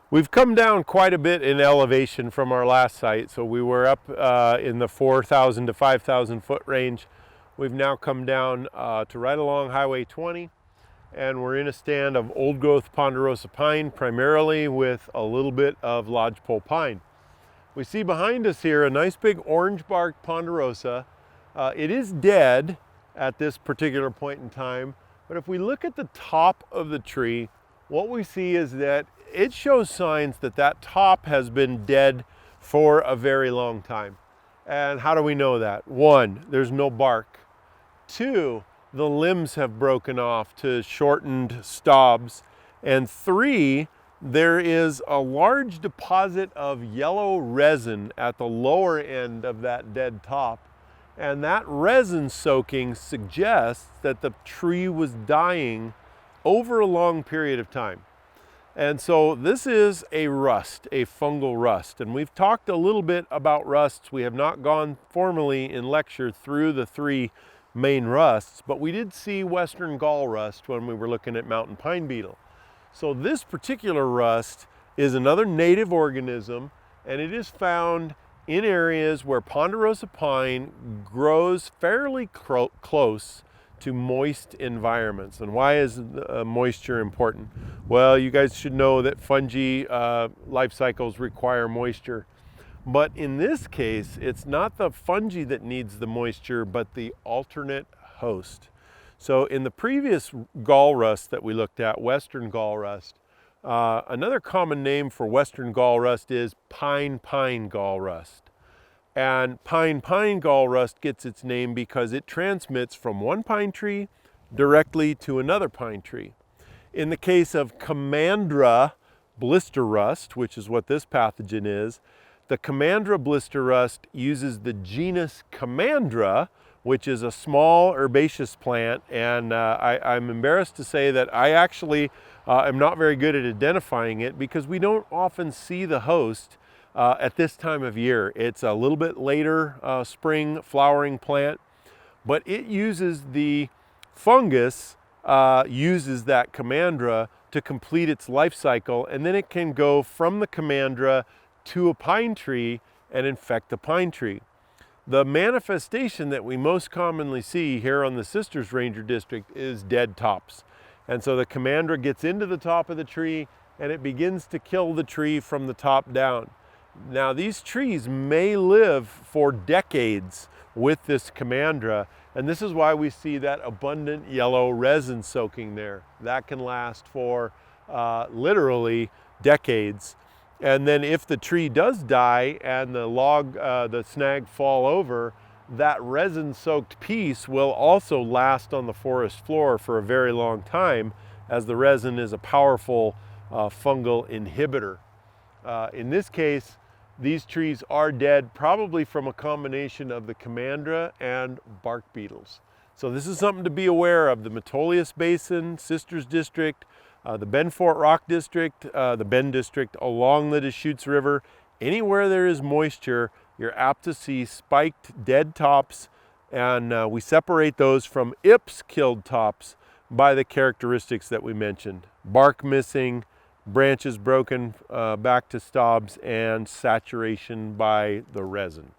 We've come down quite a bit in elevation from our last site. So we were up in the 4,000 to 5,000 foot range. We've now come down to right along Highway 20, and we're in a stand of old growth ponderosa pine, primarily with a little bit of lodgepole pine. We see behind us here a nice big orange bark ponderosa. It is dead at this particular point in time, but if we look at the top of the tree, what we see is that it shows signs that that top has been dead for a very long time. And how do we know that? One, there's no bark. Two, the limbs have broken off to shortened stobs. And three, there is a large deposit of yellow resin at the lower end of that dead top. And that resin soaking suggests that the tree was dying over a long period of time. And so this is a rust, a fungal rust. And we've talked a little bit about rusts. We have not gone formally in lecture through the three main rusts, but we did see Western gall rust when we were looking at mountain pine beetle. So this particular rust is another native organism, and it is found in areas where ponderosa pine grows fairly close to moist environments. And why is moisture important? Well, you guys should know that fungi life cycles require moisture. But in this case, it's not the fungi that needs the moisture, but the alternate host. So in the previous gall rust that we looked at, Western gall rust, another common name for Western gall rust is pine gall rust. And pine gall rust gets its name because it transmits from one pine tree directly to another pine tree. In the case of Commandra blister rust, which is what this pathogen is, the Commandra blister rust uses the genus Commandra, which is a small herbaceous plant. And I'm embarrassed to say that I actually am not very good at identifying it because we don't often see the host at this time of year. It's a little bit later spring flowering plant, but it uses the fungus, uses that Commandra to complete its life cycle, and then it can go from the Commandra to a pine tree and infect the pine tree. The manifestation that we most commonly see here on the Sisters Ranger District is dead tops. And so the Commandra gets into the top of the tree and it begins to kill the tree from the top down. Now these trees may live for decades with this Commandra, and this is why we see that abundant yellow resin soaking there. That can last for literally decades. And then if the tree does die and the log, the snag fall over, that resin soaked piece will also last on the forest floor for a very long time, as the resin is a powerful fungal inhibitor. In this case, these trees are dead, probably from a combination of the Commandra and bark beetles. So this is something to be aware of. The Metolius Basin, Sisters District, the Bend Fort Rock District, the Bend District along the Deschutes River, anywhere there is moisture, you're apt to see spiked dead tops, and we separate those from Ips killed tops by the characteristics that we mentioned. Bark missing, branches broken back to stobs, and saturation by the resin.